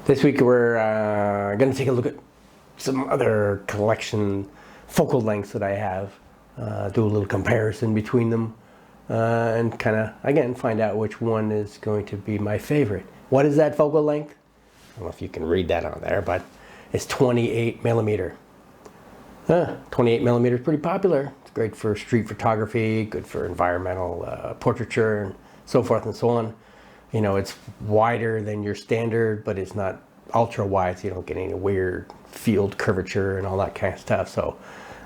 This week we're going to take a look at some other collection focal lengths that I have, do a little comparison between them, and kind of, again, find out which one is going to be my favorite. What is that focal length? I don't know if you can read that on there, but it's 28 millimeter. 28 millimeter is pretty popular. It's great for street photography, good for environmental portraiture, and so forth and so on. You know, it's wider than your standard, but it's not ultra wide, so you don't get any weird field curvature and all that kind of stuff. So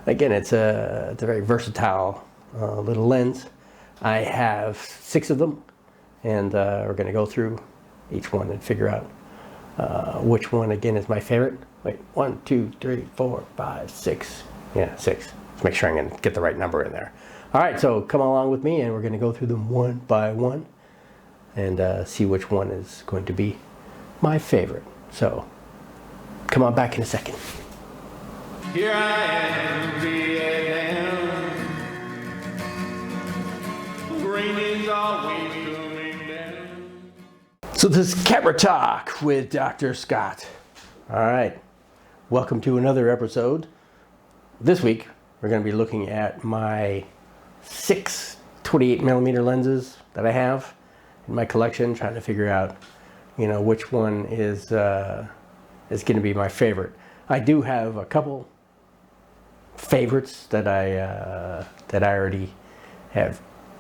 again, it's a very versatile little lens. I have 6 of them, and we're going to go through each one and figure out which one again is my favorite. Wait, 1, 2, 3, 4, 5, 6. Yeah, 6. Let's make sure I'm going to get the right number in there. All right, so come along with me, and we're going to go through them one by one and see which one is going to be my favorite. So come on back in a second. Here I am, Vietnam. Rain is always coming down. So this is Camera Talk with Dr. Scott. All right, welcome to another episode. This week we're going to be looking at my 6 28 millimeter lenses that I have in my collection, trying to figure out, you know, which one is going to be my favorite. I do have a couple favorites that I already have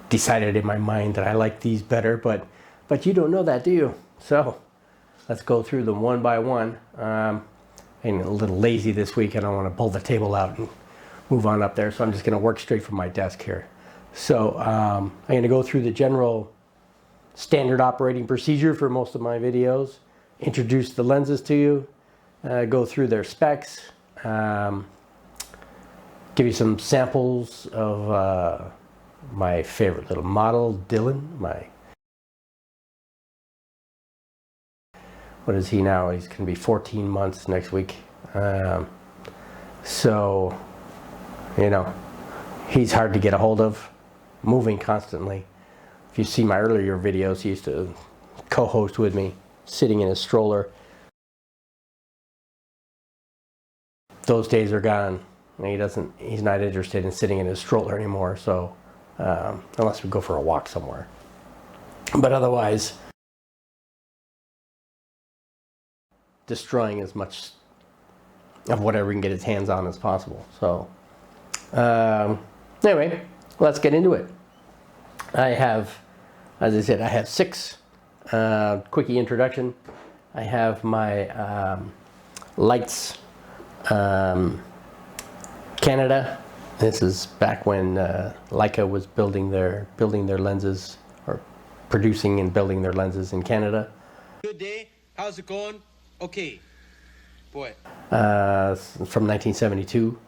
decided in my mind that I like these better, but you don't know that, do you? So let's go through them one by one. I'm a little lazy this week. I don't want to pull the table out and move on up there, so I'm just going to work straight from my desk here. So I'm going to go through the general standard operating procedure for most of my videos, introduce the lenses to you, go through their specs, give you some samples of my favorite little model, Dylan. What is he now? He's going to be 14 months next week. So, you know, he's hard to get a hold of, moving constantly. If you see my earlier videos, he used to co-host with me, sitting in his stroller. Those days are gone. He's not interested in sitting in his stroller anymore, so unless we go for a walk somewhere. But otherwise, destroying as much of whatever he can get his hands on as possible. So anyway, let's get into it. I have, as I said, I have 6. Quickie introduction. I have my Lights Canada. This is back when Leica was building their lenses, or producing and building their lenses in Canada. Good day. How's it going? Okay. Boy. From 1972.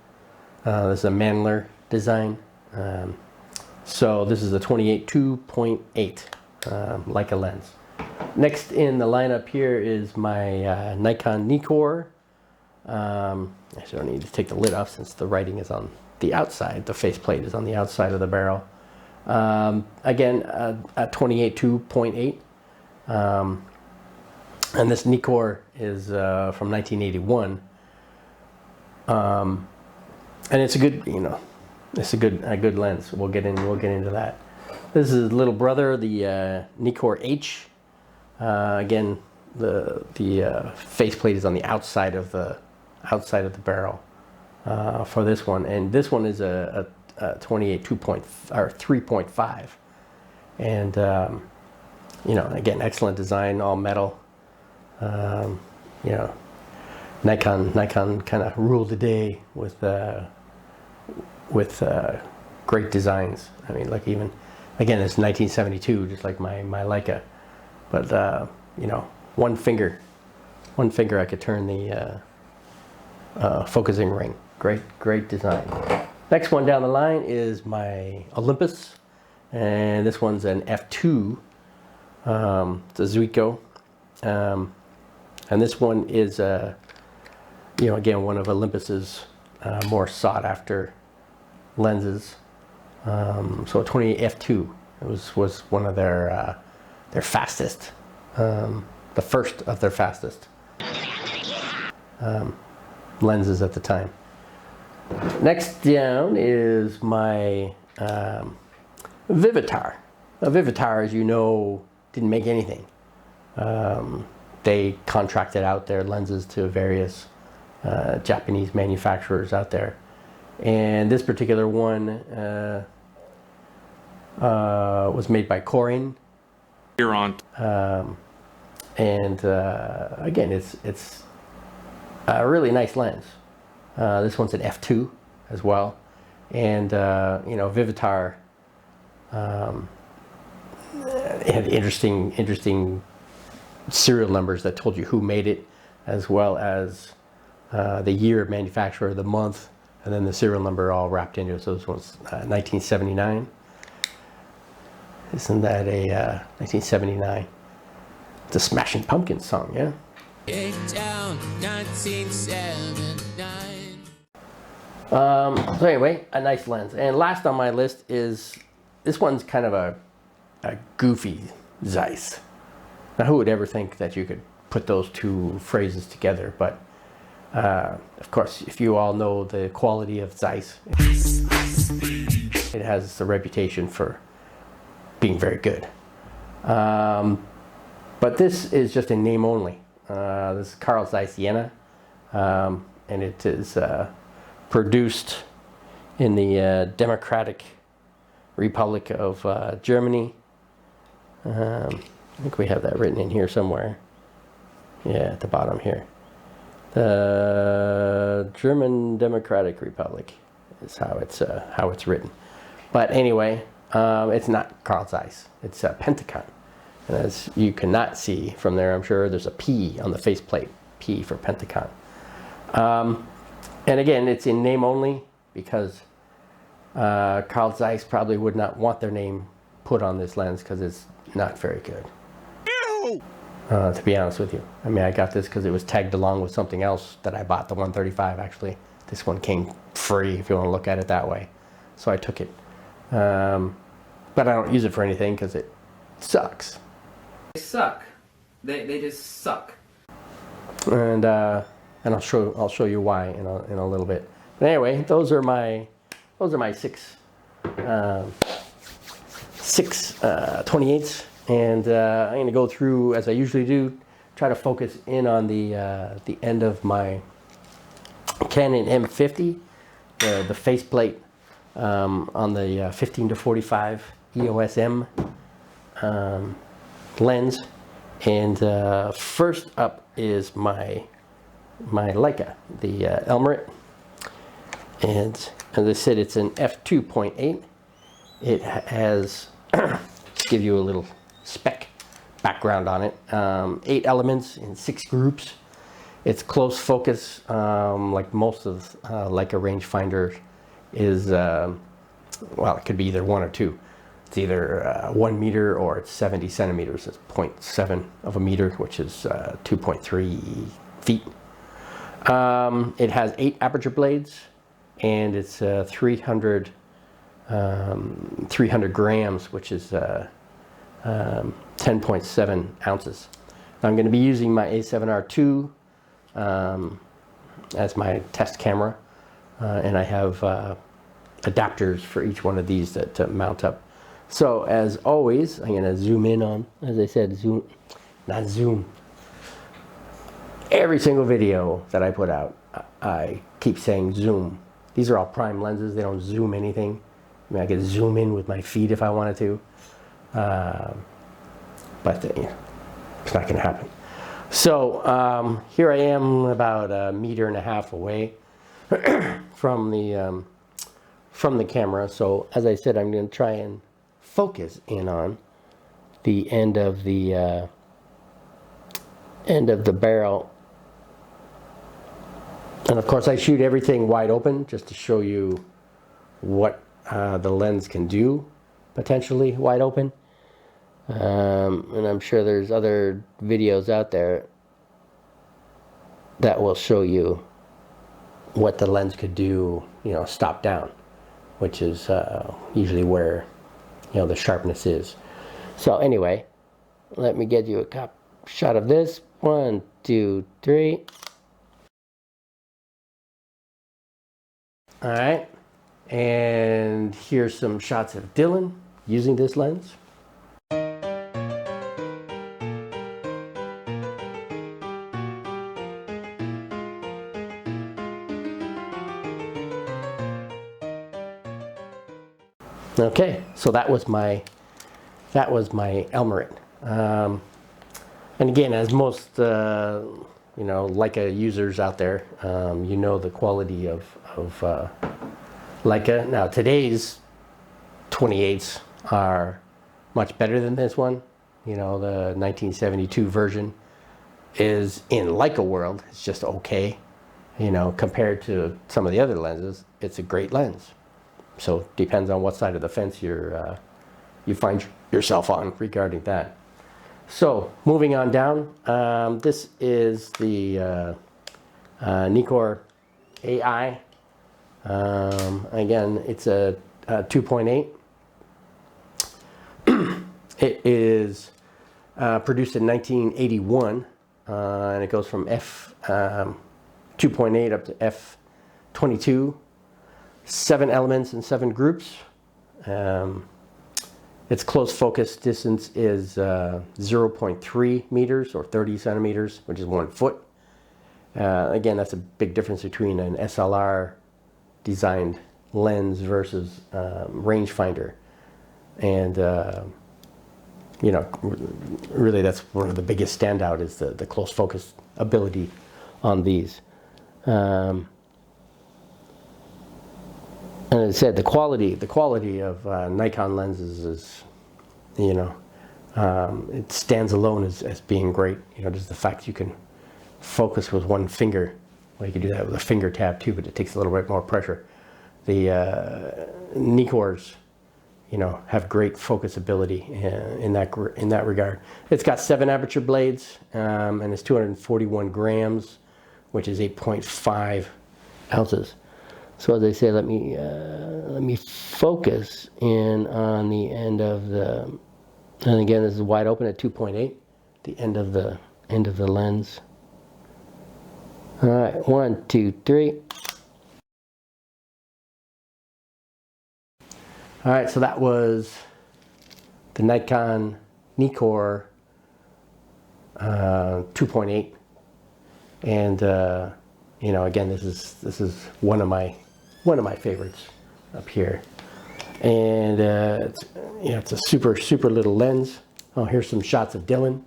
This is a Mandler design. So this is a 28-2.8 Leica lens. Next in the lineup here is my Nikon Nikon. Actually, I don't need to take the lid off since the writing is on the outside. The faceplate is on the outside of the barrel. Again, a 28-2.8. And this Nikon is from 1981. And it's a good, you know, it's a good lens. We'll get into that. This is little brother, the Nikon H. Again, the faceplate is on the outside of the barrel for this one, and this one is a 3.5, and you know, again, excellent design, all metal. You know, Nikon kind of ruled the day with great designs. I mean, like, even again, it's 1972, just like my Leica, but you know, one finger I could turn the focusing ring. Great design. Next one down the line is my Olympus, and this one's an f2. It's a Zuiko, and this one is you know, again, one of Olympus's more sought after lenses. So a 28 f2. It was one of their fastest, the first of their fastest. lenses at the time. Next down is my Vivitar. Now, Vivitar, as you know, didn't make anything. They contracted out their lenses to various Japanese manufacturers out there. And this particular one was made by Korin. You're on. Again, it's a really nice lens. This one's an f2 as well, and you know, Vivitar had interesting serial numbers that told you who made it, as well as the year of manufacture, the month, and then the serial number all wrapped into it. So this one's 1979. Isn't that a 1979? It's a Smashing Pumpkins song, yeah? Down 1979. So anyway, a nice lens. And last on my list is, this one's kind of a goofy Zeiss. Now, who would ever think that you could put those two phrases together? But of course, if you all know the quality of Zeiss, it has a reputation for being very good. But this is just in name only. This is Carl Zeiss Jena, and it is produced in the Democratic Republic of Germany. I think we have that written in here somewhere. Yeah, at the bottom here. The German Democratic Republic is how it's written. But anyway, it's not Carl Zeiss. It's Pentacon. And as you cannot see from there, I'm sure there's a P on the faceplate. P for Pentacon. And again, it's in name only because Carl Zeiss probably would not want their name put on this lens because it's not very good. To be honest with you. I mean, I got this because it was tagged along with something else that I bought, the 135 actually. This one came free if you want to look at it that way. So I took it. But I don't use it for anything because it sucks. They suck. They just suck. And I'll show you why in a little bit. But anyway, those are my six 28s, and I'm going to go through, as I usually do, try to focus in on the end of my Canon M50, the faceplate on the 15 to 45 EOS M lens. And first up is my Leica, the Elmerit. And as I said, it's an f2.8. It has, give you a little spec background on it, 8 elements in 6 groups. It's close focus, like most of Leica rangefinder is, well, it could be either 1 or 2. It's either 1 meter or it's 70 centimeters. It's 0.7 of a meter, which is 2.3 feet. It has 8 aperture blades, and it's 300 grams, which is 10.7 ounces. I'm going to be using my A7R2 as my test camera, and I have adapters for each one of these that mount up. So as always, I'm going to zoom in on, as I said, zoom. Every single video that I put out, I keep saying zoom. These are all prime lenses. They don't zoom anything. I mean, I could zoom in with my feet if I wanted to. But it's not going to happen. So here I am about 1.5 meters away from the camera. So as I said, I'm going to try and focus in on the end of the barrel. And of course I shoot everything wide open just to show you what the lens can do, potentially wide open. And I'm sure there's other videos out there that will show you what the lens could do, you know, stop down, which is usually where, you know, the sharpness is. So anyway, let me get you a shot of this. 1, 2, 3. All right, and here's some shots of Dylan using this lens. Okay, so that was my Elmerit. And again, as most you know, Leica users out there, you know the quality of Leica. Now today's 28s are much better than this one. You know, the 1972 version is in Leica world, it's just okay. You know, compared to some of the other lenses, it's a great lens. So depends on what side of the fence you find yourself on regarding that. So moving on down, this is the Nikon AI. Again, it's a 2.8. It is produced in 1981, and it goes from f 2.8 up to f22. 7 elements and 7 groups. Its close focus distance is 0.3 meters or 30 centimeters, which is 1 foot. Again, that's a big difference between an SLR designed lens versus rangefinder. And you know, really that's one of the biggest standout is the close focus ability on these. And as I said, the quality of Nikon lenses is, you know, it stands alone as being great. You know, just the fact you can focus with one finger. Well, you can do that with a finger tab too, but it takes a little bit more pressure. The Nikons, you know, have great focus ability in that regard. It's got 7 aperture blades, and it's 241 grams, which is 8.5 ounces. So as I say, let me focus in on the end of the, and again this is wide open at 2.8, the end of the lens. All right, 1, 2, 3. All right, so that was the Nikon 2.8, and you know, again, this is one of my favorites up here, and it's, you know, it's a super little lens. Oh, here's some shots of Dylan.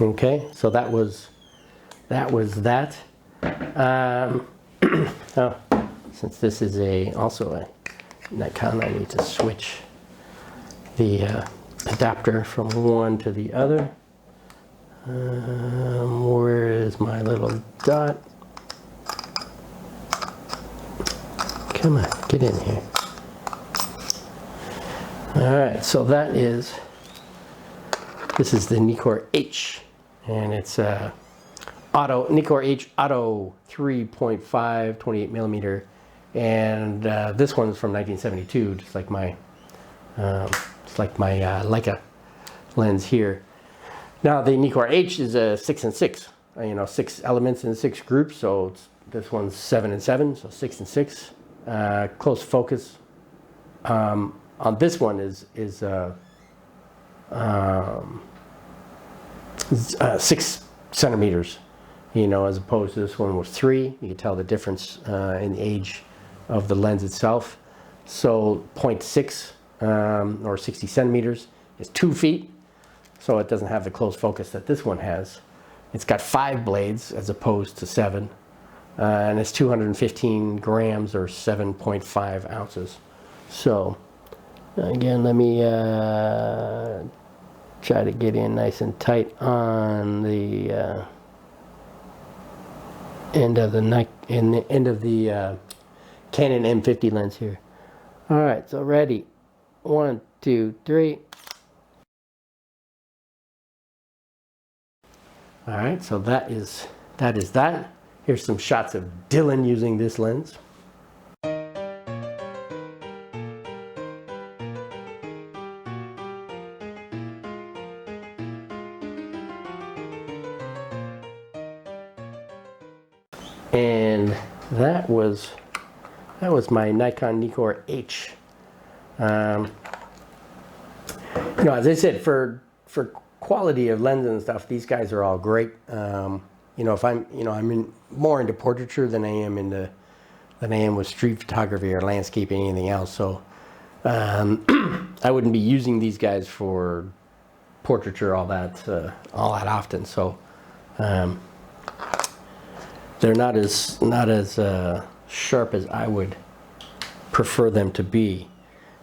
Okay, so that was that. Oh, since this is also a Nikon, I need to switch the adapter from one to the other. Where is my little dot? Come on, get in here. All right, so this is the Nikon H, and it's Nikon H Auto 3.5 28 millimeter, and this one's from 1972, just like my Leica lens here. Now the Nikon H is a 6 and 6, you know, 6 elements in 6 groups. So this one's 7 and 7, so 6 and 6. Close focus on this one is 6 centimeters, you know, as opposed to this one was 3. You can tell the difference in the age of the lens itself. So 0.6 or 60 centimeters is 2 feet. So it doesn't have the close focus that this one has. It's got 5 blades as opposed to 7. And it's 215 grams or 7.5 ounces. So again, let me try to get in nice and tight on the end of the Canon M50 lens here. All right, so ready. 1, 2, 3. All right, so that is that. Here's some shots of Dylan using this lens. And that was my Nikon Nikkor H. You know, as I said, for quality of lens and stuff, these guys are all great. You know, if I'm more into portraiture than I am with street photography or landscaping, anything else. So I wouldn't be using these guys for portraiture all that often. So they're not as sharp as I would prefer them to be.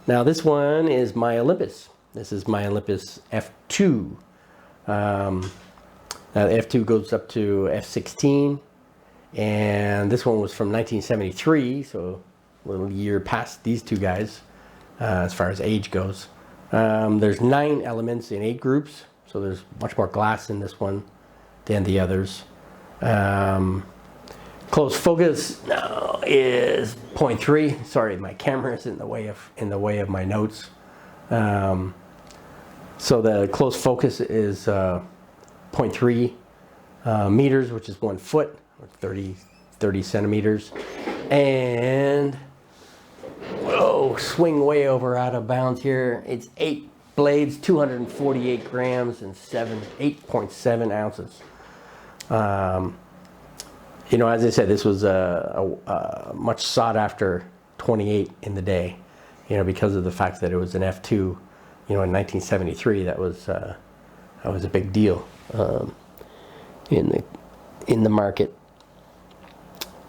Now this one is my Olympus. This is my Olympus F2. Now the F2 goes up to F16, and this one was from 1973, so a little year past these two guys as far as age goes. There's 9 elements in 8 groups, so there's much more glass in this one than the others. Close focus now is 0.3. Sorry, my camera is in the way of my notes. So the close focus is 0.3 meters, which is 1 foot, or 30 centimeters. And whoa, swing way over out of bounds here. It's 8 blades, 248 grams, and 8.7 ounces. You know, as I said, this was a much sought after 28 in the day, you know, because of the fact that it was an F2, you know, in 1973. That was a big deal in the market.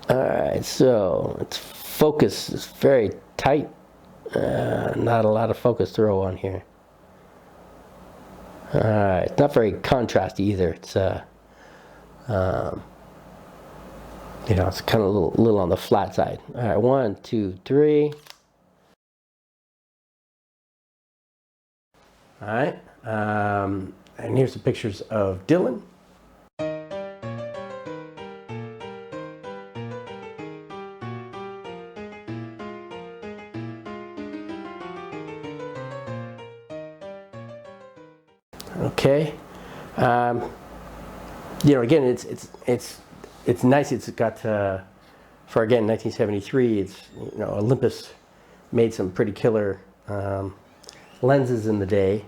All right, so its focus is very tight. Not a lot of focus throw on here. All right, it's not very contrasty either. It's you know, it's kind of a little on the flat side. All right, 1, 2, 3. All right, and here's the pictures of Dylan. Okay, you know, again, it's nice. It's got for again 1973. It's, you know, Olympus made some pretty killer lenses in the day,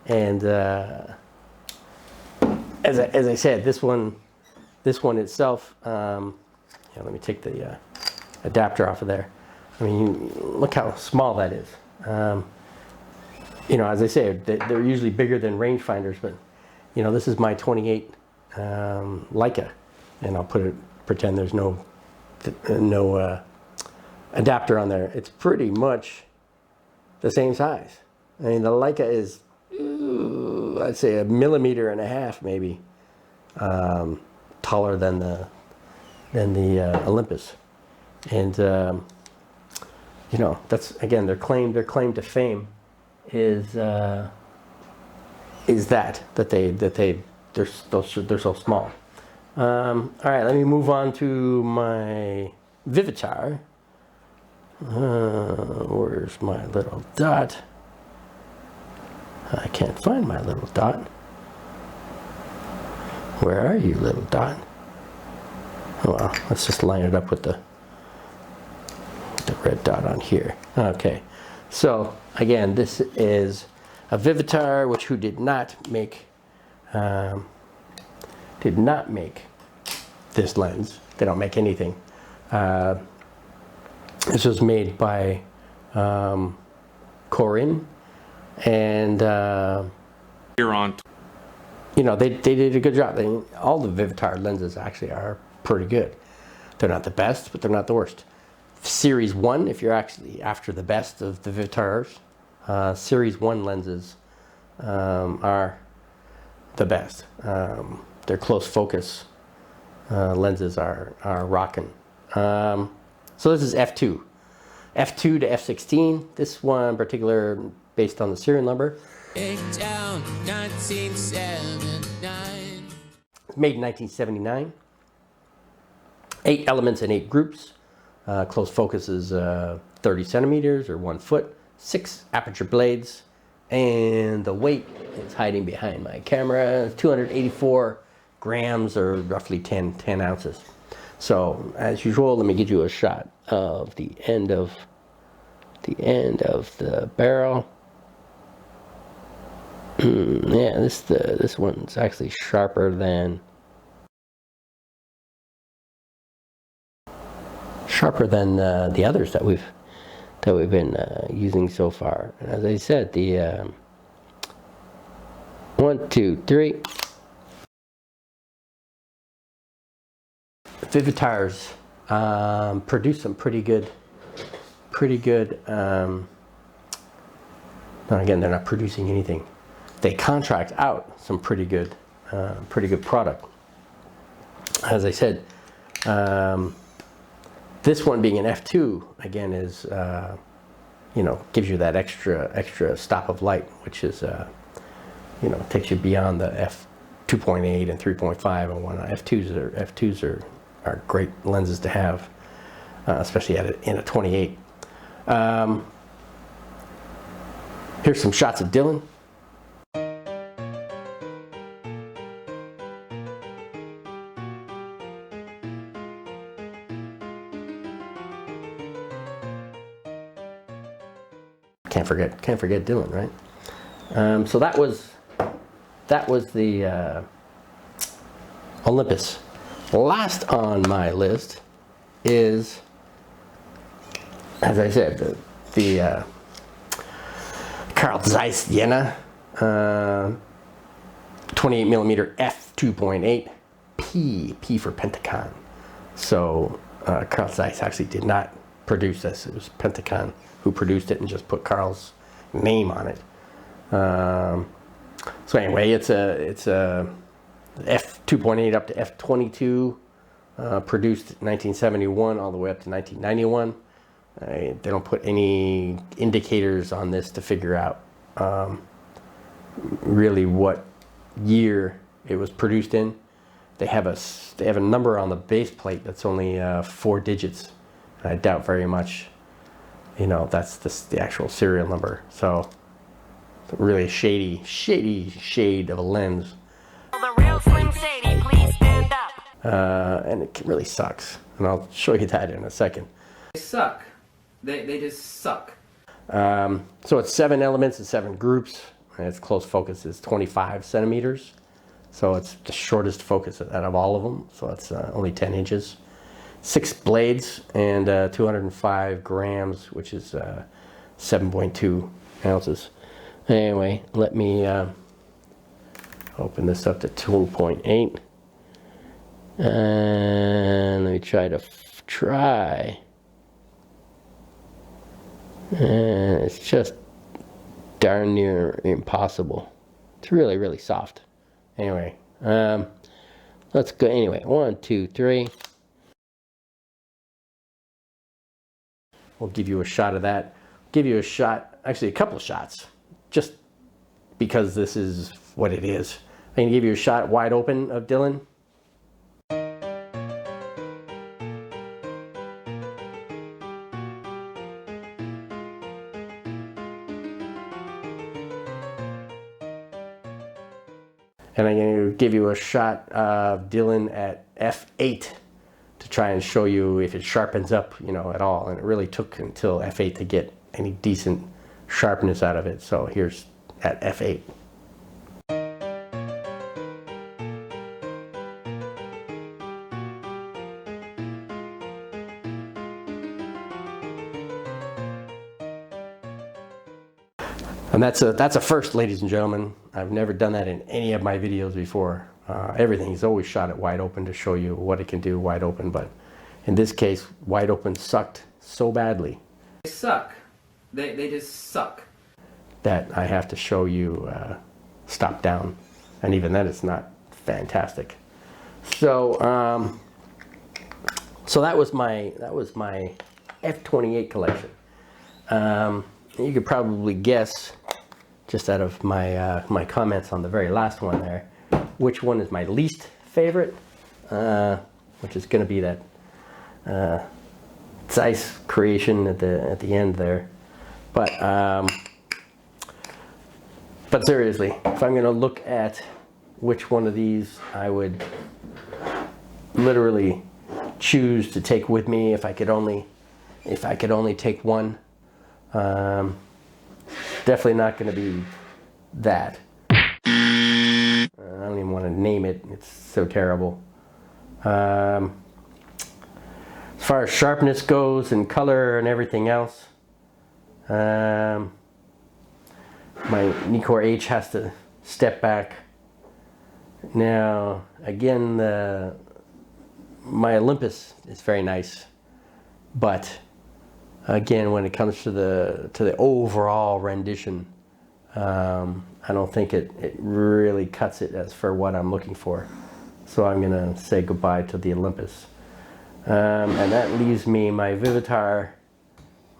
and as I said, this one itself. Yeah, let me take the adapter off of there. I mean, look how small that is. You know, as I say, they're usually bigger than rangefinders, but you know, this is my 28 Leica, and I'll pretend there's no adapter on there. It's pretty much the same size. I mean, the Leica is, I'd say, 1.5 millimeters maybe taller than the Olympus, and you know, that's again their claim to fame is that they're so small. All right, let me move on to my Vivitar. Where's my little dot? I can't find my little dot. Where are you, little dot? Oh, well, let's just line it up with the red dot on here. Okay, so again, this is a Vivitar, which who did not make this lens. They don't make anything. This was made by Corinne, and You're on. you know, they did a good job. All the Vivitar lenses actually are pretty good. They're not the best, but they're not the worst. Series 1, if you're actually after the best of the Vivitars, Series 1 lenses are the best. Their close focus lenses are rocking. So this is F2. F2 to F16. This one in particular, based on the serial number. Big Town, 1979. Made in 1979. 8 elements in 8 groups. Close focus is 30 centimeters or 1 foot. 6 aperture blades. And the weight is hiding behind my camera. 284 grams or roughly 10 ounces. So as usual, let me give you a shot of the end of the barrel. Yeah, this one's actually sharper than the others that we've been using so far. And as I said, the 1, 2, 3. Vivitars produce some pretty good. Now again, they're not producing anything. They contract out some pretty good product. As I said, this one being an f2 again is gives you that extra stop of light, which is takes you beyond the f2.8 and 3.5 and whatnot. F2s are great lenses to have, especially in a 28. Here's some shots of Dylan. Can't forget Dylan, right? So that was the Olympus. Last on my list is, as I said, the Carl Zeiss Jena 28mm f2.8 P for Pentacon. So Carl Zeiss actually did not produce this. It was Pentacon who produced it and just put Carl's name on it. So anyway, it's a f2.8 up to f22, produced 1971 all the way up to 1991. They don't put any indicators on this to figure out really what year it was produced in. They have a number on the base plate that's only 4 digits. I doubt very much, that's the actual serial number. So really shady shade of a lens. The real Slim Shady, please stand up. And it really sucks, and I'll show you that in a second. They suck. They just suck. So it's 7 elements and 7 groups, and its close focus is 25 centimeters. So it's the shortest focus out of all of them. So it's only 10 inches. 6 blades and 205 grams, which is 7.2 ounces. Anyway, let me open this up to 2.8. And let me try to and it's just darn near impossible. It's really soft. Anyway, let's go. Anyway, 1, 2, 3. We'll give you a shot of that. Give you a shot, actually a couple of shots, just because this is what it is. I'm gonna give you a shot wide open of Dylan. And I'm going to give you a shot of Dylan at f8 to try and show you if it sharpens up, at all. And it really took until f8 to get any decent sharpness out of it. So here's at f8. And that's a first, ladies and gentlemen. I've never done that in any of my videos before. Everything is always shot at wide open to show you what it can do wide open, but in this case, wide open sucked so badly. They suck. They just suck. That I have to show you stop down, and even then it's not fantastic. So so that was my f/28 collection. You could probably guess, just out of my comments on the very last one there, which one is my least favorite, which is going to be that Zeiss creation at the end there. But seriously, if I'm going to look at which one of these I would literally choose to take with me if I could only take one. Definitely not going to be that. I don't even want to name it. It's so terrible. As far as sharpness goes and color and everything else, my Nikon H has to step back. Now, again, my Olympus is very nice, but again, when it comes to the overall rendition, I don't think it really cuts it as for what I'm looking for. So I'm gonna say goodbye to the Olympus, and that leaves me my Vivitar,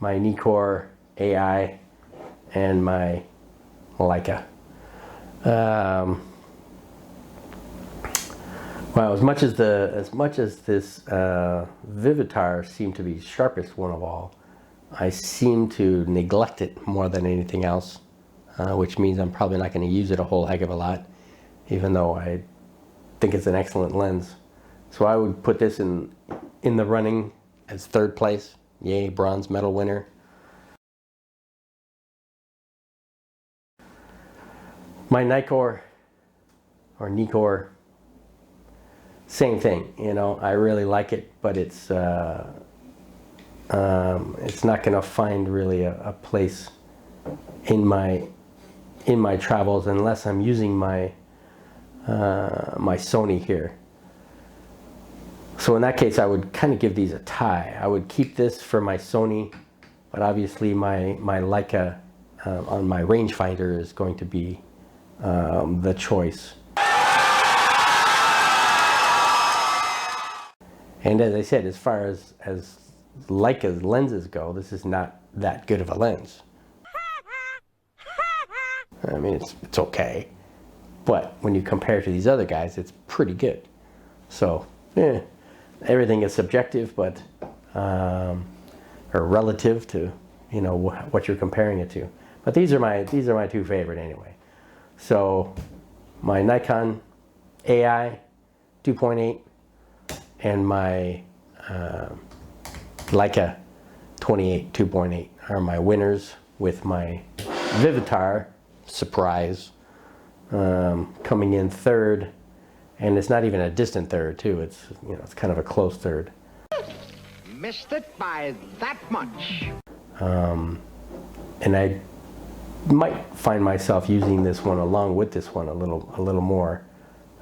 my Nikon AI, and my Leica. Well, as much as this Vivitar seemed to be sharpest one of all, I seem to neglect it more than anything else, which means I'm probably not going to use it a whole heck of a lot, even though I think it's an excellent lens. So I would put this in the running as third place. Yay, bronze medal winner. My Nikon or Nikon, same thing. You know, I really like it, but it's not going to find really a place in my travels unless I'm using my my Sony here. So in that case, I would kind of give these a tie. I would keep this for my Sony, but obviously my Leica on my rangefinder is going to be the choice. And as I said, as far as Leica's lenses go, this is not that good of a lens. I mean, it's okay, but when you compare to these other guys, it's pretty good. So, everything is subjective, but or relative to, you know, what you're comparing it to. But these are my two favorite anyway. So, my Nikon AI 2.8 and my Leica 28 2.8 are my winners, with my Vivitar, surprise, coming in third, and it's not even a distant third too. It's, you know, it's kind of a close third. Missed it by that much. And I might find myself using this one along with this one a little more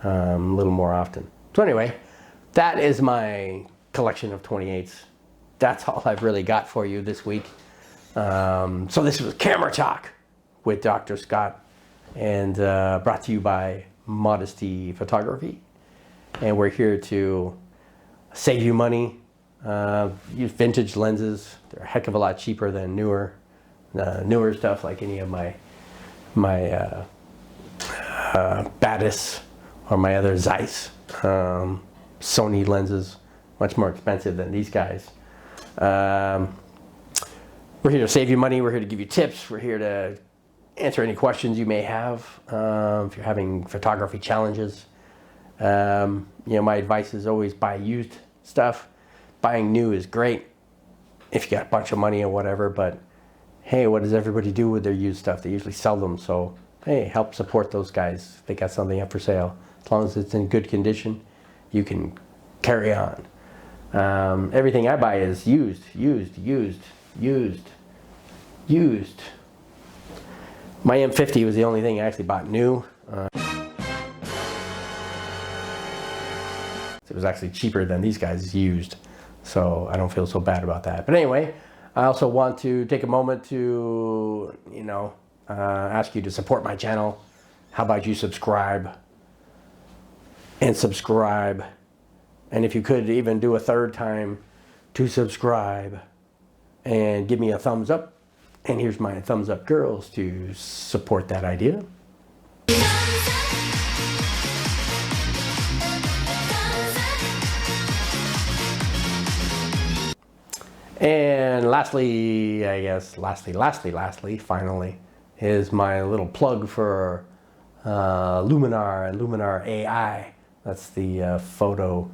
often. So anyway, that is my collection of 28s. That's all I've really got for you this week. So this was Camera Talk with Dr. Scott, and brought to you by Modesty Photography. And we're here to save you money. Use vintage lenses. They're a heck of a lot cheaper than newer stuff like any of my Batis or my other Zeiss. Sony lenses, much more expensive than these guys. We're here to save you money. We're here to give you tips. We're here to answer any questions you may have. If you're having photography challenges, you know, my advice is always buy used stuff. Buying new is great if you got a bunch of money or whatever, but hey, what does everybody do with their used stuff? They usually sell them, so hey, help support those guys if they got something up for sale. As long as it's in good condition, you can carry on. Everything I buy is used. My M50 was the only thing I actually bought new. It was actually cheaper than these guys used, so I don't feel so bad about that. But anyway, I also want to take a moment to, you know, ask you to support my channel. How about you subscribe? And subscribe. And if you could even do a third time to subscribe and give me a thumbs up. And here's my thumbs up, girls, to support that idea. And lastly, I guess, finally, is my little plug for Luminar and Luminar AI. That's the photo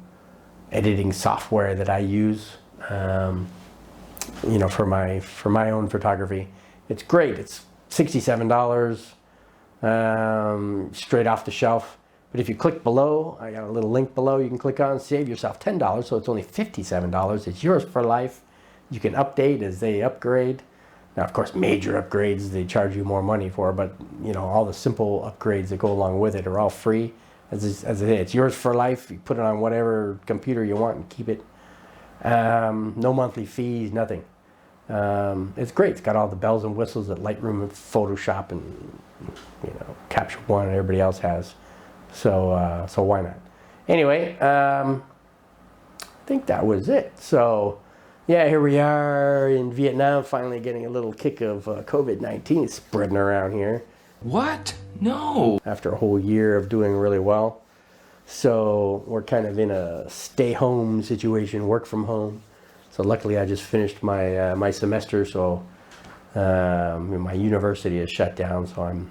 editing software that I use, you know, for my own photography. It's great. It's $67 straight off the shelf. But if you click below, I got a little link below you can click on, save yourself $10, so it's only $57. It's yours for life. You can update as they upgrade. Now, of course, major upgrades they charge you more money for, but you know, all the simple upgrades that go along with it are all free. As I say, it's yours for life. You put it on whatever computer you want and keep it. No monthly fees, nothing. It's great. It's got all the bells and whistles that Lightroom and Photoshop and, you know, Capture One and everybody else has. So why not? Anyway, I think that was it. So yeah, here we are in Vietnam, finally getting a little kick of COVID-19 spreading around here. What? No. After a whole year of doing really well. So we're kind of in a stay home situation, work from home. So luckily I just finished my my semester, so my university is shut down, so I'm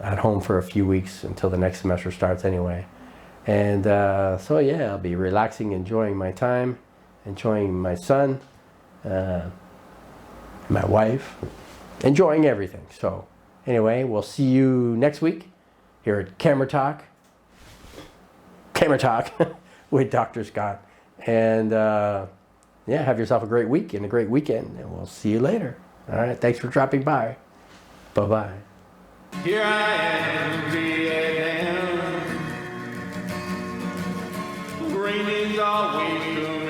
at home for a few weeks until the next semester starts anyway. And so yeah, I'll be relaxing, enjoying my time, enjoying my son, my wife, enjoying everything. So anyway, we'll see you next week here at Camera Talk with Dr. Scott. And yeah, have yourself a great week and a great weekend, and we'll see you later. All right, thanks for dropping by. Bye-bye. Here I am, Vietnam. Rain is always coming.